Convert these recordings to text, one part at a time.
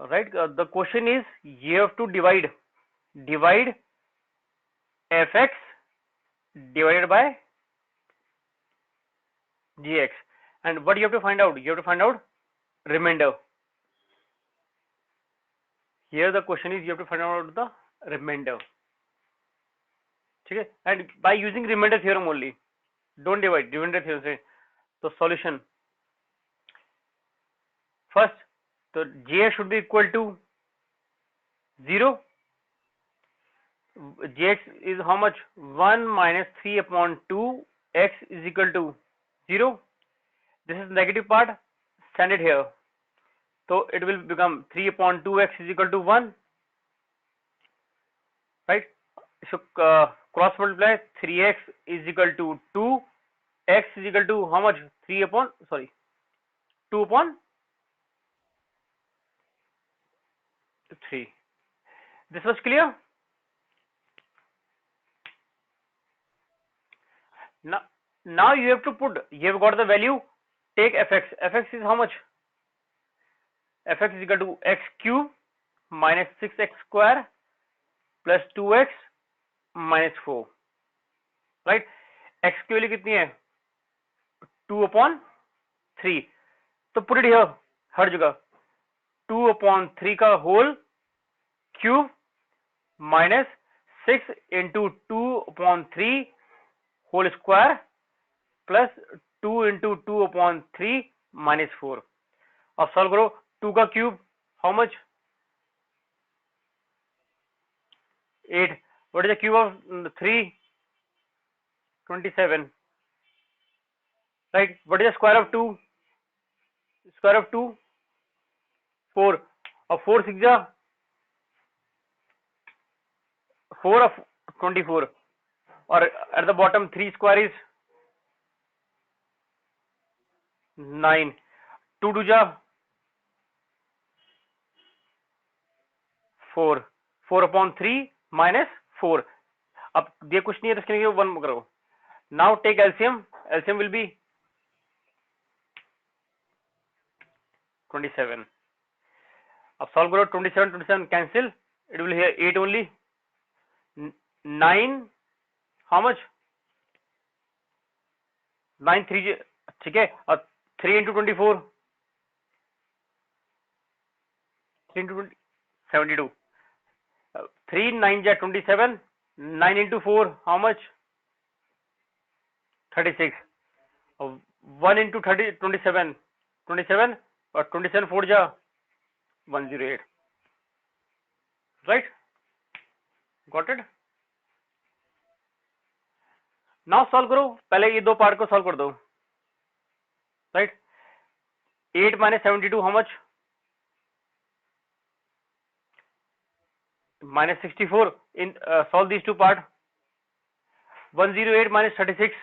right? The question is you have to divide fx divided by gx, and what you have to find out? You have to find out remainder. Here the question is you have to find out the remainder. Okay, and by using remainder theorem only, don't divide, remainder theorem से. So solution, first, so gx should be equal to 0. Gx is how much? 1 minus 3 upon 2, x is equal to 0. This is negative part, send it here. So it will become 3 upon 2x is equal to 1. Right? So cross multiply, 3x is equal to 2. X is equal to how much? 2 upon 3. This was clear? Now you have to put, you have got the value, take fx. Fx is how much? Fx is equal to x cube minus 6x square plus 2x minus 4. Right? X की value कितनी है? 2 upon 3. तो put it here, हर जगह 2 upon 3 का whole cube minus 6 into 2 upon 3 whole square plus 2 into 2 upon 3 minus 4. अब solve करो. 2 का cube how much? 8. What is the cube of 3? 27. Right? What is the square of 2? Square of 2? 4. Of 4 6 ja 4 of 24. Or at the bottom 3 square is 9. 2 2 ja 4. 4 upon 3 minus 4. अब ये कुछ नहीं है तो इसके लिए 1 करो. Now take LCM. LCM will be 27. अब solve करो. 27 cancel. It will here 8 only. 9 how much? 9 3 ठीक है. और 3 into 24. 3 into 20, 72. 3 9 ja 27. 9 into 4 how much? 36. 1 into 30 27. 27 or 27 4 ja 108. Right? Got it? Now solve करो. पहले ये दो पार्ट को solve कर दो. Right? 8 minus 72 how much? Minus 64. In solve these two part. 108 minus 36.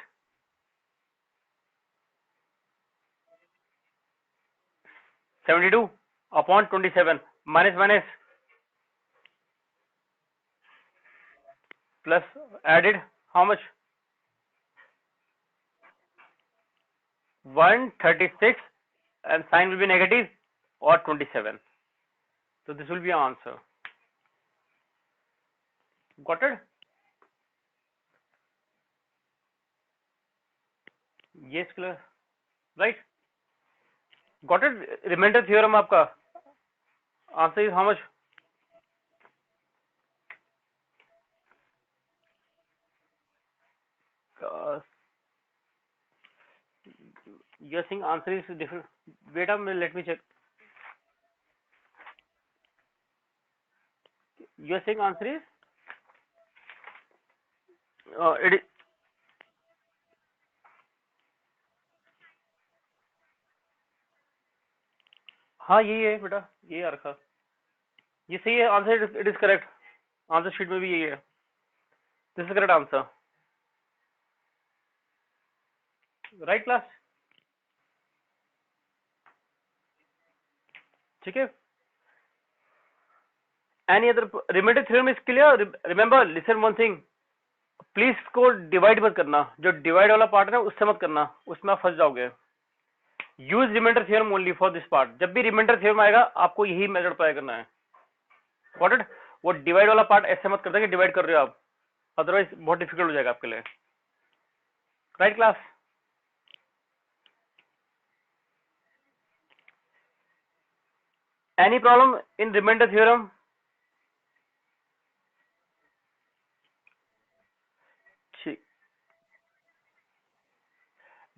72 upon 27. Minus plus added how much? 136, and sign will be negative or 27. So this will be our answer. Got it? Yes, clear. Right? Got it? Remainder theorem आपका answer is how much? You're saying answer is different. Wait a minute, let me check. You're saying answer is it is, हाँ यही है बेटा, यही आ रखा. ये सही है answer. It is correct. Answer sheet में भी यही है. This is correct answer. Right class? ठीक है. Any other remainder theorem is clear? Remember, listen one thing, please इसको डिवाइड मत करना. जो डिवाइड वाला पार्ट है उससे मत करना, उसमें आप फंस जाओगे. Use remainder theorem only for this part. जब भी रिमाइंडर थ्योरम आएगा आपको यही मेथड अप्लाई करना है। Got it? वो डिवाइड वाला पार्ट ऐसे मत करते कि डिवाइड कर रहे हो आप, अदरवाइज बहुत डिफिकल्ट हो जाएगा आपके लिए। Right class? Any problem in remainder theorem? ठीक,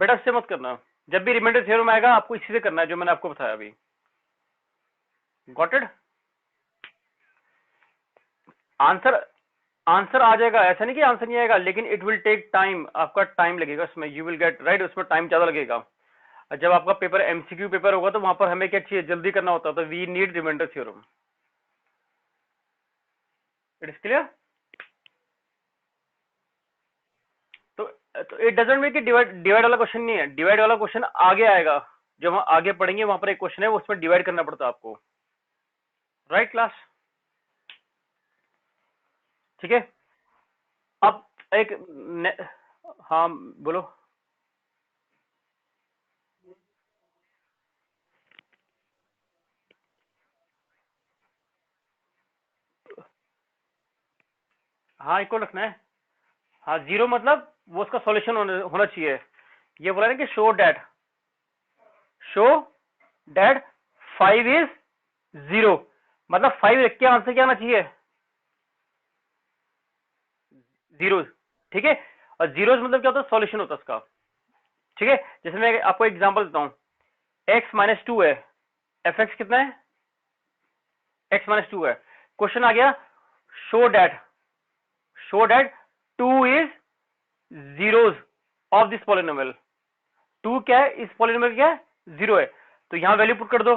बेटा इससे मत करना। जब भी रिमाइंडर थ्योरम आएगा आपको इसी से करना है जो मैंने आपको बताया अभी। Got it? आंसर आंसर आ जाएगा, ऐसा नहीं कि आंसर नहीं आएगा, लेकिन इट विल टेक टाइम, आपका टाइम लगेगा उसमें। यू विल गेट राइट, उसमें टाइम ज्यादा लगेगा। जब आपका पेपर एमसीक्यू पेपर होगा तो वहां पर हमें क्या चाहिए, जल्दी करना होता है, तो we need remainder theorem. It is clear? तो इट डजंट मीन कि डिवाइड वाला क्वेश्चन नहीं है, डिवाइड वाला क्वेश्चन आगे आएगा। जब हम आगे पढ़ेंगे वहां पर एक क्वेश्चन है, उसमें डिवाइड करना पड़ता है आपको। Right class? ठीक है। अब एक हाँ बोलो। हाँ इक्वल रखना है। हाँ जीरो मतलब वो उसका सॉल्यूशन होना चाहिए। ये बोला ना कि शो डैट 5 इज 0, मतलब 5 लिख के आंसर क्या आना चाहिए, जीरो। ठीक है, और जीरोस मतलब क्या होता है, सॉल्यूशन होता है उसका। ठीक है, जैसे मैं आपको एग्जांपल देता हूं, x-2 है, एफ एक्स कितना है, x-2 है। क्वेश्चन आ गया, show that 2 is zeros of this polynomial. 2 क्या है, इस पॉलिनोमियल क्या है, 0 है। तो यहां वैल्यू पुट कर दो,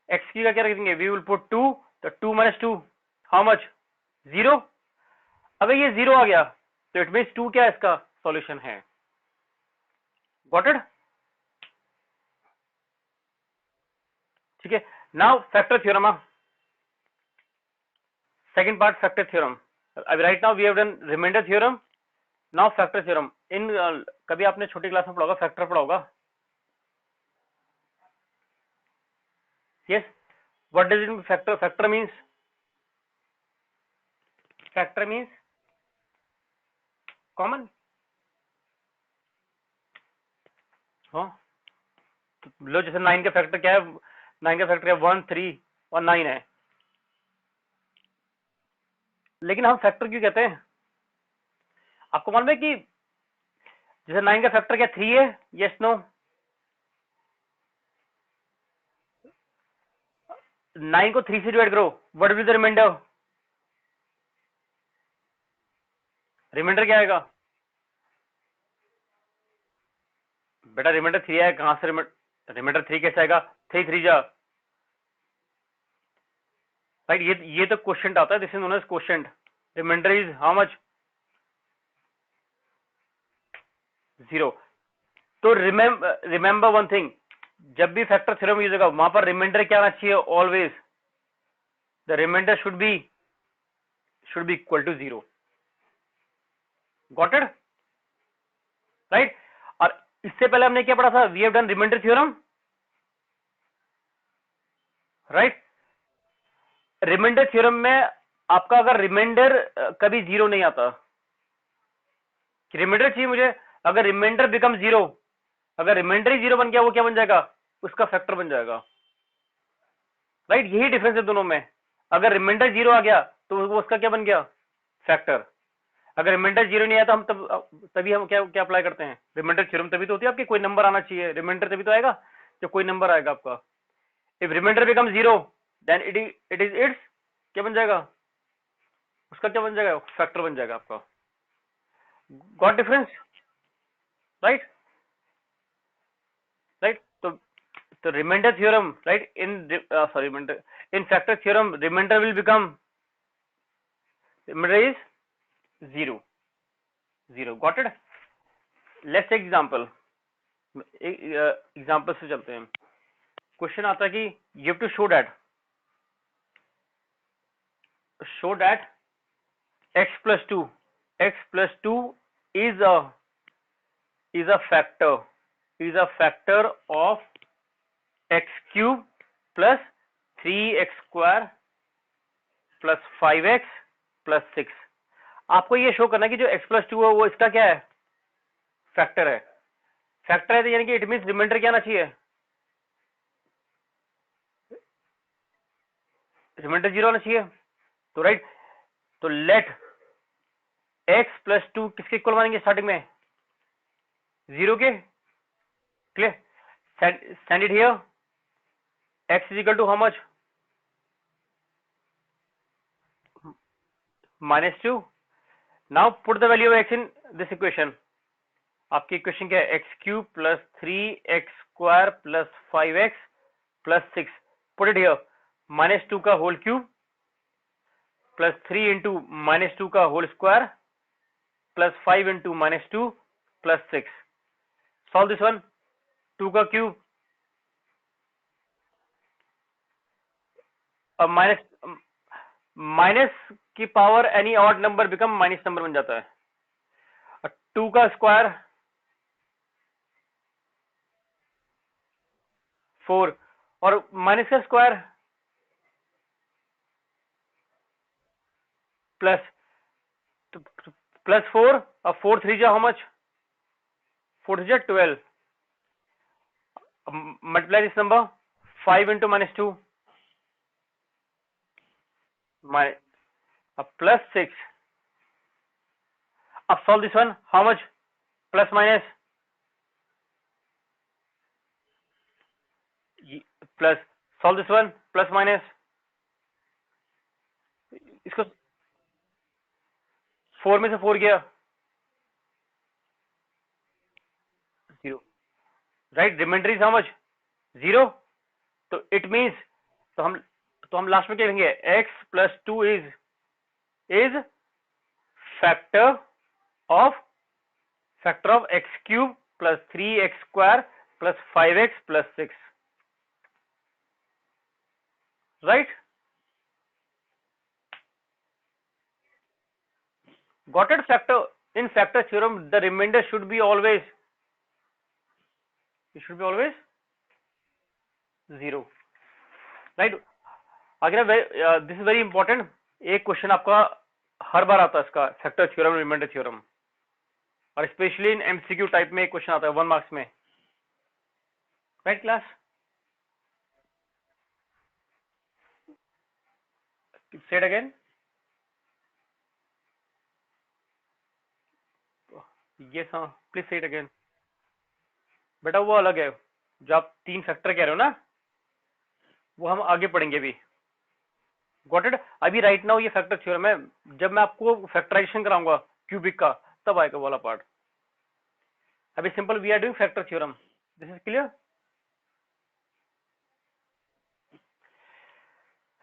एक्स की का क्या रख देंगे, वी विल पुट 2, तो 2 - 2 हाउ मच, 0। अगर ये 0 आ गया तो इट मीन्स 2 क्या है, इसका सॉल्यूशन है। Got it? ठीक है, now factor theorem. Second part factor theorem. अभी right now we have done remainder theorem, now factor theorem. इन कभी आपने छोटी क्लास में पढ़ा होगा, फैक्टर पढ़ा होगा? Yes, what does it mean factor? Factor means common. हाँ, लो जैसे 9 का फैक्टर क्या है, 9 का फैक्टर 1, 3 और 9 है। लेकिन हम फैक्टर क्यों कहते हैं, आपको मालूम है कि जैसे 9 का फैक्टर क्या 3 है, यस नो? 9 को 3 से डिवाइड करो, what will the remainder? Remainder क्या आएगा बेटा, रिमाइंडर 3 आएगा कहां से, रिमाइंडर 3 कैसे आएगा, 3 3 जा राइट। ये तो क्वेश्चन आता है, this is known as question. Remainder is how much, 0। तो रिमेंबर वन थिंग, जब भी फैक्टर थ्योरम यूज होगा वहां पर रिमाइंडर क्या आना चाहिए, always the remainder should be equal to 0। Got it? Right. और इससे पहले हमने क्या पढ़ा था, we have done remainder theorem. Right, remainder theorem में आपका अगर रिमाइंडर कभी 0 नहीं आता, रिमाइंडर चाहिए मुझे, अगर रिमाइंडर बिकम 0, अगर रिमाइंडर ही 0 बन गया, वो क्या बन जाएगा, उसका फैक्टर बन जाएगा। राइट, यही डिफरेंस है दोनों में। अगर रिमाइंडर 0 आ गया तो वो उसका क्या बन गया, फैक्टर। अगर रिमाइंडर 0 नहीं आया तो हम तभी हम क्या क्या अप्लाई करते हैं, रिमाइंडर थ्योरम। तभी तो होती है आपकी, कोई नंबर आना चाहिए, रिमाइंडर तभी तो आएगा जब कोई नंबर आएगा आपका। If remainder become 0 then it's क्या बन जाएगा, उसका क्या बन जाएगा, फैक्टर बन जाएगा आपका। Got difference? राइट। राइट, तो remainder theorem, right, in sorry remainder, in factor theorem remainder will become, remainder is 0। Got it? Let's take example, example से चलते हैं। क्वेश्चन आता है कि you have to show that x+2 is a factor is a factor of x cube plus 3x square plus 5x plus 6। आपको ये show करना कि जो x plus 2 है वो इसका क्या है, फैक्टर है। फैक्टर है तो यानी कि इट मीन्स रिमाइंडर क्या आना चाहिए, रिमाइंडर 0 आना चाहिए। तो राइट, तो लेट x plus 2 किसके इक्वल मानेंगे स्टार्टिंग में, 0 के। Clear, send it here, x is equal to how much, -2। now put the value of x in this equation। आपकी इक्वेशन क्या है, x cube plus 3x square plus 5x plus 6। put it here, -2 का whole cube plus 3 into -2 का whole square plus 5 into -2 plus 6। solve this one, 2 का cube अब minus की power any odd number become minus number बन जाता है। 2 का square 4 और माइनस का स्क्वायर प्लस, प्लस 4 और 4 3 जा हाउ मच, 4 3 जा 12। Multiply this number, 5 into -2 plus 6। अब solve this one, how much, plus minus plus, solve this one plus minus, इसको 4 में से 4 गया 0, right, remainder is how much, 0। तो इट मींस, तो हम लास्ट में क्या कहेंगे, x plus 2 is factor of x cube plus 3x square plus 5x plus 6, right? got it? Factor, in factor theorem the remainder should be always, it should be always 0, right? अगर this is very important, एक question आपका हर बार आता है इसका, factor theorem remainder theorem, और specially in MCQ type में एक question आता है 1 मार्क्स में, right class. say it again, yes हाँ प्लीज say it again। बेटा वो अलग है, जो आप 3 फैक्टर कह रहे हो ना, वो हम आगे पढ़ेंगे अभी। Got it? अभी राइट नाउ ये फैक्टर थ्योरम है, जब मैं आपको फैक्टराइजेशन कराऊंगा क्यूबिक का तब आएगा वाला पार्ट। अभी simple we are doing factor theorem, this is clear.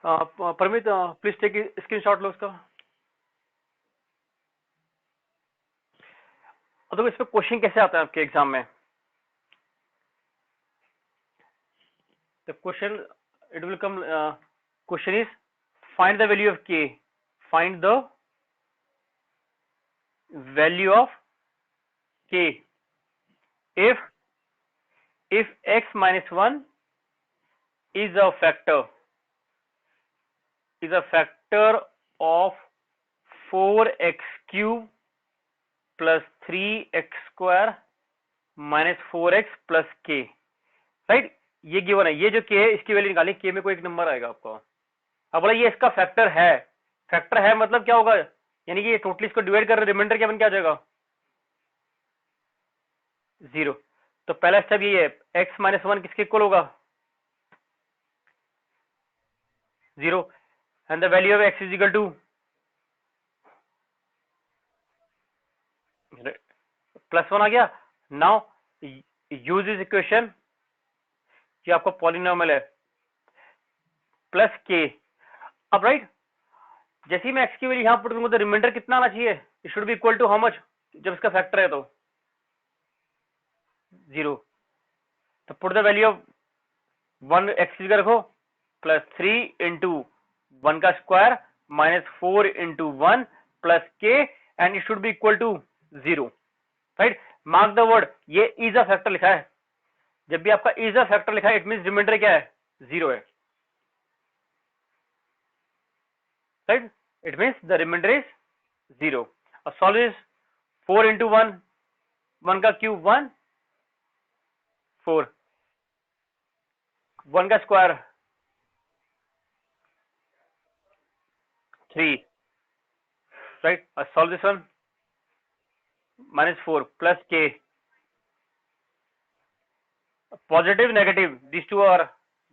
Paramit please take screenshot लो उसका। तो इस पे क्वेश्चन कैसे आता है आपके एग्जाम में, the question, it will come, question is find the value of k, find the value of k if x minus 1 is a factor of 4x cube plus 3x square minus 4x plus k, right. ये given है, ये जो k है इसकी value निकालें, k में कोई एक नंबर आएगा आपको। अब बोला ये इसका फैक्टर है, फैक्टर है मतलब क्या होगा, यानी कि ये टोटली इसको डिवाइड कर रहे, रिमाइंडर क्या बन के आ जाएगा 0। तो पहला स्टेप ये है, x माइनस 1 किसके इक्वल होगा 0, and the value of x is equal to +1 आ गया। नाउ यूज दिस इक्वेशन, ये आपका पॉलिनोमियल है प्लस के। अब राइट, जैसे ही मैं x की वैल्यू यहां पुट करूंगा तो रिमाइंडर कितना आना चाहिए, it should be equal to how much, जब इसका फैक्टर है तो 0। तो put the value of 1 x की रखो, प्लस 3 इंटू 1 का square minus 4 into 1 plus k, and it should be equal to 0, right. Mark the word, ये इज अ फैक्टर लिखा है, जब भी आपका इज अ फैक्टर लिखा है इट मीन रिमाइंडर क्या है, 0 है, right, it means the remainder is 0। और सॉल्व इज 4 into 1, 1 का क्यूब 1, 4, 1 का स्क्वायर 3, राइट। और solve this one, -4 plus k, positive negative these two are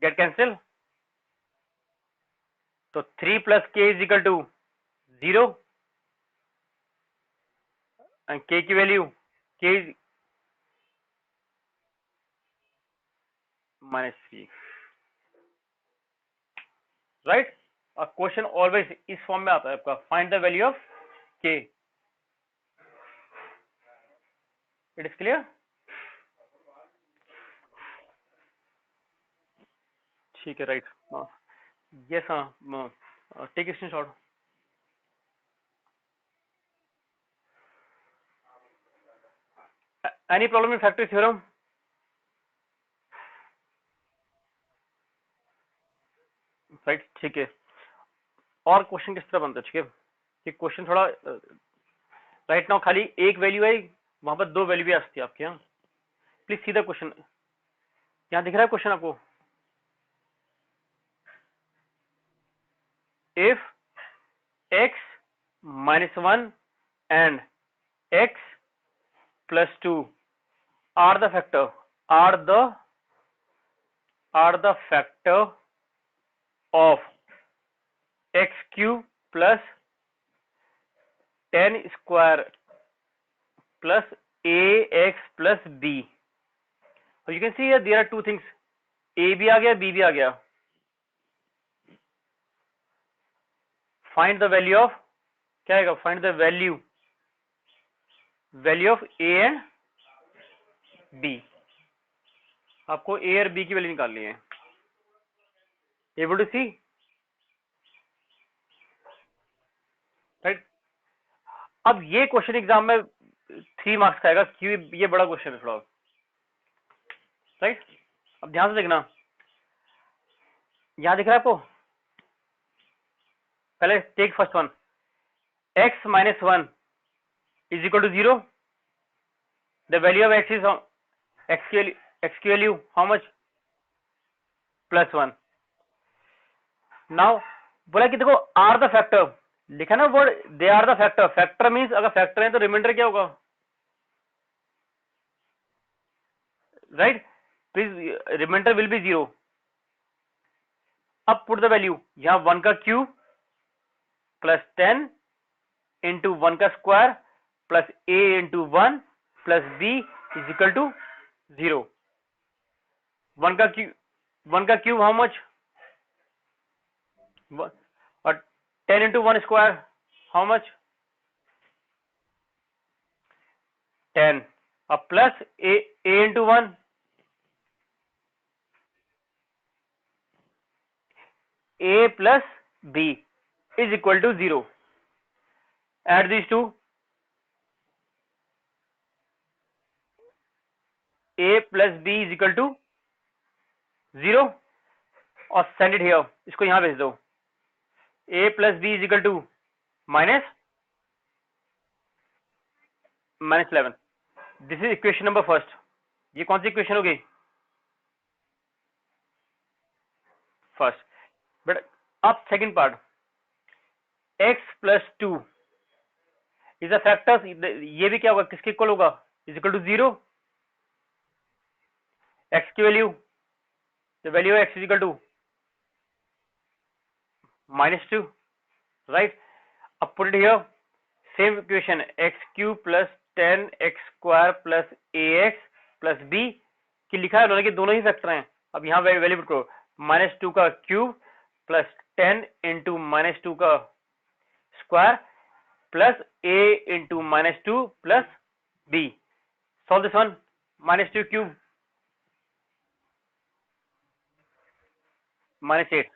get cancelled, so 3 plus k is equal to 0 and k की value k is -3, right। a question always इस form में आता है आपका, find the value of k, it is clear। ठीक है, right, yes, हाँ, take screenshot. Any problem in factory theorem? Right, ठीक है। और क्वेश्चन किस तरह बनता है, ठीक है, कि क्वेश्चन थोड़ा राइट नाउ खाली एक वैल्यू है, वहां पर 2 वैल्यू भी आ सकती है आपके यहाँ। प्लीज सी द क्वेश्चन, यहाँ दिख रहा है क्वेश्चन आपको, if x -1 and x plus 2 are the factor, are the factor of x cube plus 10 square plus ax plus b। So you can see here there are two things, a भी आ गया, b भी आ गया। Find the value of, क्या आएगा, find the value of a and b। आपको a और b की value निकालनी है। Able to see, right. अब ये क्वेश्चन एग्जाम में 3 मार्क्स का आएगा, क्योंकि ये बड़ा क्वेश्चन है थोड़ा, राइट। अब ध्यान से देखना, यहां दिख रहा है आपको, पहले take first one, x -1 is equal to 0, the value of x is x की वैल्यू how much, +1। नाउ बोला कि देखो आर द फैक्टर, लिखा ना word, they are the factor, factor means अगर फैक्टर है तो रिमाइंडर क्या होगा, right, please remainder will be 0। अब पुट द वैल्यू, यहां 1 का क्यूब प्लस 10 इंटू 1 का square plus a into 1 plus b is equal to 0। 1 का क्यूब हाउ मच, और 10 इंटू 1 स्क्वायर हाउ मच, 10, अब plus a into 1, a plus b is equal to 0। Add these two, a plus b is equal to 0 और send it here, इसको यहां भेज दो, a plus b is equal to minus 11। This is equation number first. ये कौन सी equation होगी, first. But अब second part, x plus 2 is a factor, ये भी क्या होगा, किसके इक्वल होगा, इज इक्वल टू 0, x की value, the value of x is equal to -2, right. अब put it here, same equation, x cube plus 10x square plus ax plus b की लिखा है उन्होंने कि दोनों ही फैक्टर हैं। अब यहाँ वैल्यू पुट करो, -2 का क्यूब प्लस 10 इंटू -2 का square plus a into -2 plus b। Solve this one, -2 cube -8,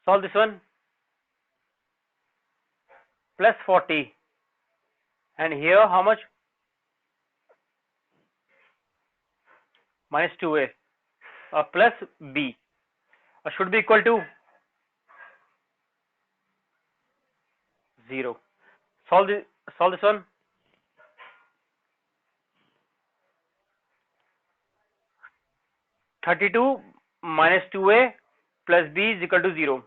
solve this one, plus 40, and here how much, minus 2a plus b should be equal to 0. Solve this one. (32 minus 2a plus b is equal to 0.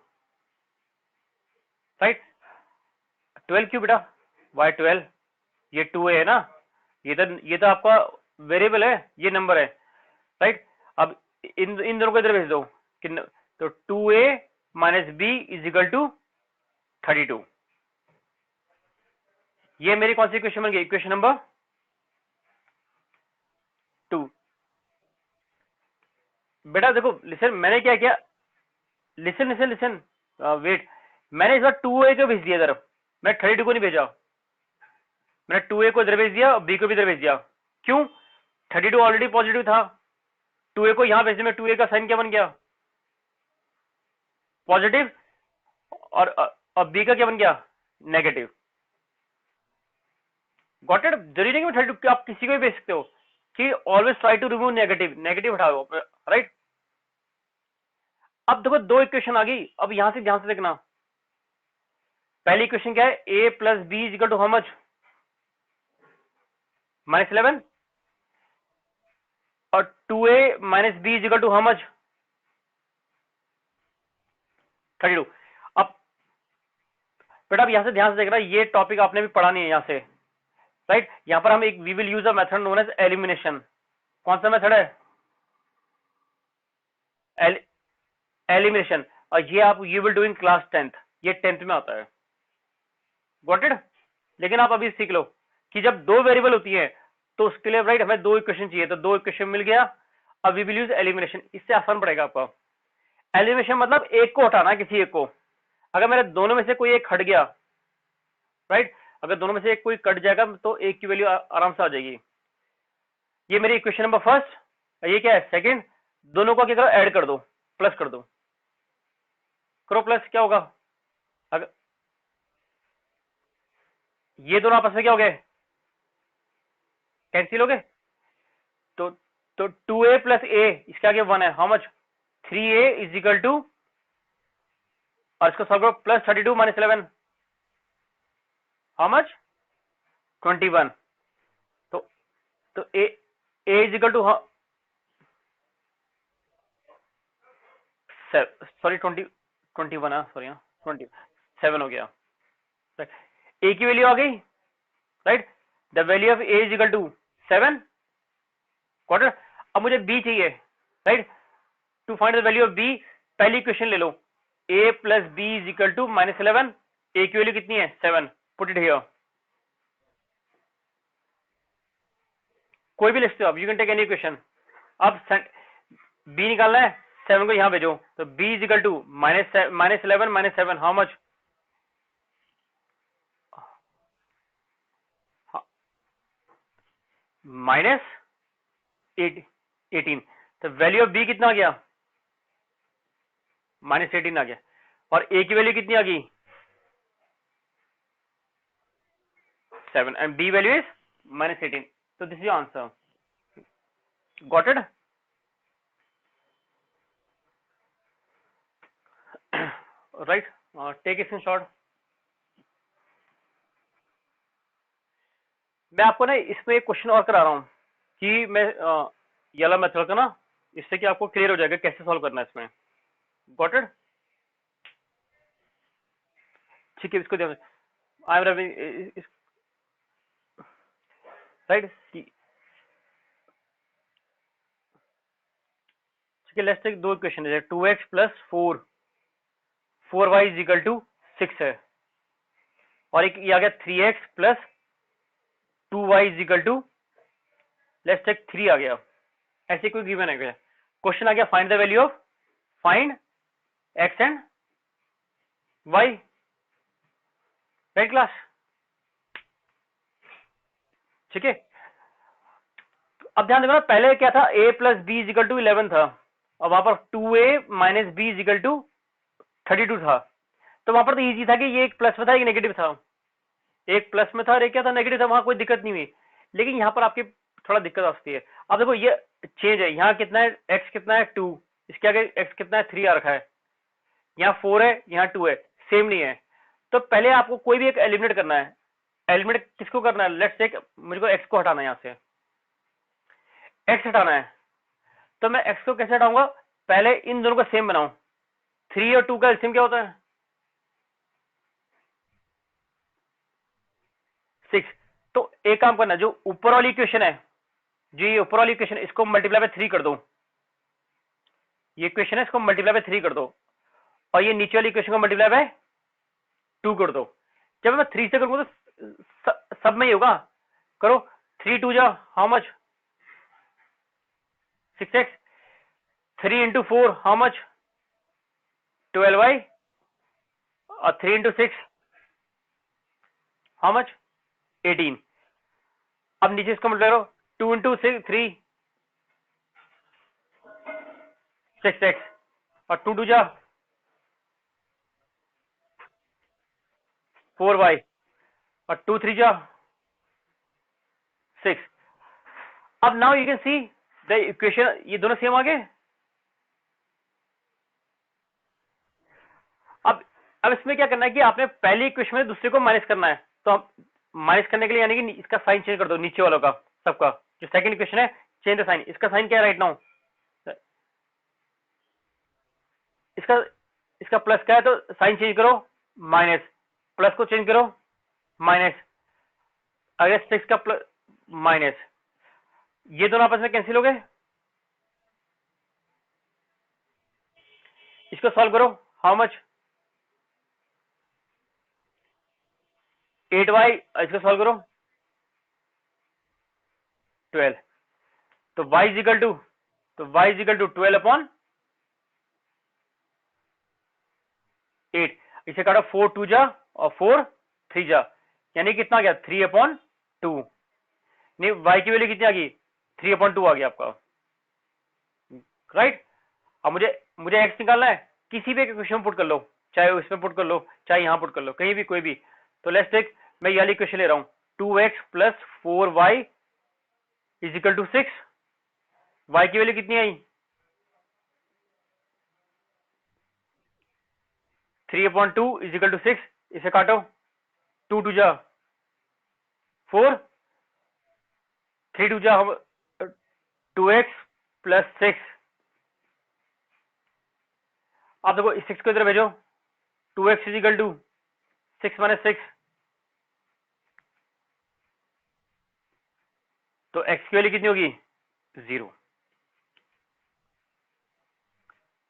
Right 12 क्यों बेटा? Y 12? ये 2a है ना, ये तो आपका variable है, ये नंबर है, राइट? अब इन दोनों को इधर भेज दो कि तो 2a minus b is equal to 32. ये मेरी कौन सी इक्वेशन बन गई? Equation number 2. बेटा देखो, लिसन, मैंने क्या किया, लिसन वेट, मैंने इस बार 2a को भेज दिया इधर, मैं 32 को नहीं भेजा. मैंने 2a को इधर भेज दिया और b को भी इधर भेज दिया. क्यों? 32 ऑलरेडी पॉजिटिव था, 2a को यहां भेजने में 2a का साइन क्या बन गया? पॉजिटिव. और b का क्या बन गया? नेगेटिव. Got it? जरूरी नहीं कि 32 आप किसी को भी भेज सकते हो कि always try to remove negative हटाओ, राइट? अब देखो दो इक्वेशन आ गई. अब यहां से ध्यान से देखना, पहली इक्वेशन क्या है? a plus b is equal to how much? -11. और 2a minus b is equal to how much? 32. अब बेटा अब यहां से ध्यान से देखना, ये टॉपिक आपने भी पढ़ा नहीं है यहां से, राइट? यहां पर हम we will use a method known as elimination. कौन सा मेथड है? एलिमिनेशन. और ये आप you will do in class 10th, ये 10th में आता है. Got it? लेकिन आप अभी सीख लो कि जब दो वेरिएबल होती है तो उसके लिए, राइट, हमें दो इक्वेशन चाहिए, तो दो इक्वेशन मिल गया. अब वी विल यूज एलिमिनेशन. इससे आसान पड़ेगा आपको. एलिमिनेशन मतलब एक को हटाना, किसी एक को. अगर मेरे दोनों में से कोई एक हट गया, राइट, अगर दोनों में से एक कोई कट जाएगा तो एक की वैल्यू आराम से आ जाएगी. ये मेरी इक्वेशन नंबर फर्स्ट, ये क्या है? सेकंड. दोनों को क्या करो? ऐड कर दो, प्लस कर दो. करो प्लस. क्या होगा? अगर ये दोनों आपस में क्या हो गए? कैंसिल हो गए. तो 2a प्लस a, इसके आगे 1 है, how much? 3a is equal to, और इसको सॉल्व करो, प्लस 32 माइनस 11, हाउ मच? 21. तो a is equal to, sorry 21, sorry 27 हो गया. a की वैल्यू आ गई, right? The value of a is equal to 7. Quarter. अब मुझे b चाहिए, right? To find the value of b, पहली इक्वेशन ले लो, a plus b is equal to -11. a की वैल्यू कितनी है? 7. Put it here. कोई भी लिखते हो आप, you can take any equation. अब b निकालना है, 7 को यहां भेजो, तो b is equal to -11 minus 7, how much? -18. तो वैल्यू ऑफ b कितना आ गया? -18 आ गया. और a की वैल्यू कितनी आ गई? 7. And b value is -18. तो this is your answer. Got it? Right, take it in short. मैं आपको ना इसमें एक क्वेश्चन और करा रहा हूं कि मैं ये वाला मेथड का ना, इससे कि आपको क्लियर हो जाएगा कैसे सॉल्व करना है इसमें. Got it? ठीक है, इसको देखो. I am रविंग, right? ठीक है, लेट्स टेक दो इक्वेशन है, 2x plus 4y is equal to 6 है, और एक ये आ गया 3x plus 2y is equal to, let's take 3 आ गया. ऐसे कोई गिवन है. क्वेश्चन आ गया, find the value of, find x and y. Right class? ठीक है. अब ध्यान देना, पहले क्या था? a plus b is equal to 11 था, और वहां पर 2a minus b is equal to 32 था. तो वहां पर तो इजी था कि ये एक प्लस में था, एक नेगेटिव था. एक प्लस में था और एक क्या था? नेगेटिव था. वहां कोई दिक्कत नहीं हुई. लेकिन यहां पर आपकी थोड़ा दिक्कत आ सकती है. अब देखो, ये चेंज है, यहाँ कितना है, x कितना है 2, इसके आगे x कितना है 3 आ रखा है, यहाँ 4 है, यहाँ 2 है, सेम नहीं है। तो पहले आपको कोई भी एक एलिमिनेट करना है। एलिमिनेट किसको करना है, लेट्स से मुझे को x को हटाना है, यहाँ से x हटाना है। तो मैं x को कैसे हटाऊंगा, पहले इन दोनों को सेम बनाऊं। 3 और 2 का एलसीएम क्या होता है 6। तो एक काम करना, जो ऊपर वाली इक्वेशन है, जो ये ऊपर वाली इक्वेशन, इसको मल्टीप्लाई बाय 3 कर दो। ये इक्वेशन है, इसको मल्टीप्लाई बाय 3 कर दो, और ये नीचे वाली इक्वेशन को मल्टीप्लाई बाय 2 कर दो। जब मैं 3 से करूंगा तो सब में ही होगा। करो, 3 2 जा how much 6x, 3 into 4 how much 12y, और 3 into 6 हाउ मच 18। अब नीचे इसको मल्टीप्लाई करो, 2 into 6 3 6x, और 2 2 जा 4y, और 2 3 जा 6। अब now you can see the equation, ये दोनों सेम आ गए। अब इसमें क्या करना है कि आपने पहली इक्वेशन में दूसरे को माइनस करना है। तो हम माइनस करने के लिए यानी कि इसका साइन चेंज कर दो, नीचे वालों का सबका, जो सेकंड इक्वेशन है चेंज द साइन। इसका साइन क्या है राइट नाउ, इसका इसका प्लस क्या है, तो साइन चेंज करो माइनस, प्लस को चेंज करो माइनस, अगर 6 का प्लस माइनस, ये दोनों आपस में कैंसिल हो गए। इसको सॉल्व करो, हाउ मच 8y, इसको सॉल्व करो 12। तो y इज इक्वल टू, तो y is equal to 12 upon 8। इसे काटो, 4 2 जा और 4 3 जा, यानी कितना गया 3 अपॉन 2। नहीं, y की वैल्यू कितनी आ गई 3 अपॉन 2 आ गया आपका, राइट। अब मुझे मुझे x निकालना है, किसी भी एक इक्वेशन में पुट कर लो, चाहे उसमें पुट कर लो, चाहे यहां पुट कर लो, कहीं भी कोई भी। तो लेट्स टेक, मैं ये वाली इक्वेशन ले रहा हूं, 2x plus 4y is equal to 6। y की वैल्यू कितनी आई 3 अपॉन 2 इज इक्वल टू 6। इसे काटो, 2 2 जा 4, 3 2 जा 2x प्लस 6। आप देखो इस 6 को इधर भेजो, 2x is equal to 6 minus 6, तो x की वैल्यू कितनी होगी 0।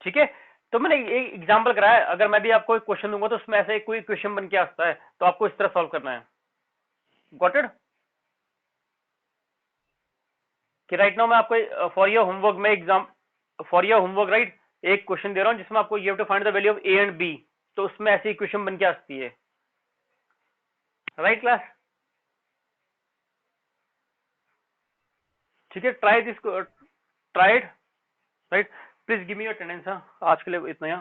ठीक है, तो मैंने एक एग्जांपल कराया, अगर मैं भी आपको एक क्वेश्चन दूंगा तो उसमें ऐसे कोई क्वेश्चन बन के आता है, तो आपको इस तरह सॉल्व करना है। गॉट इट, कि राइट नाउ मैं आपको फॉर योर होमवर्क में exam, for your homework right, एक क्वेश्चन दे रहा हूं जिसमें आपको you have to find the value of a and b, तो उसमें ऐसी इक्वेशन बन के आती है, राइट क्लास। ठीक है, try this, try it, right. Please give me your attendance, आज के लिए इतना ही।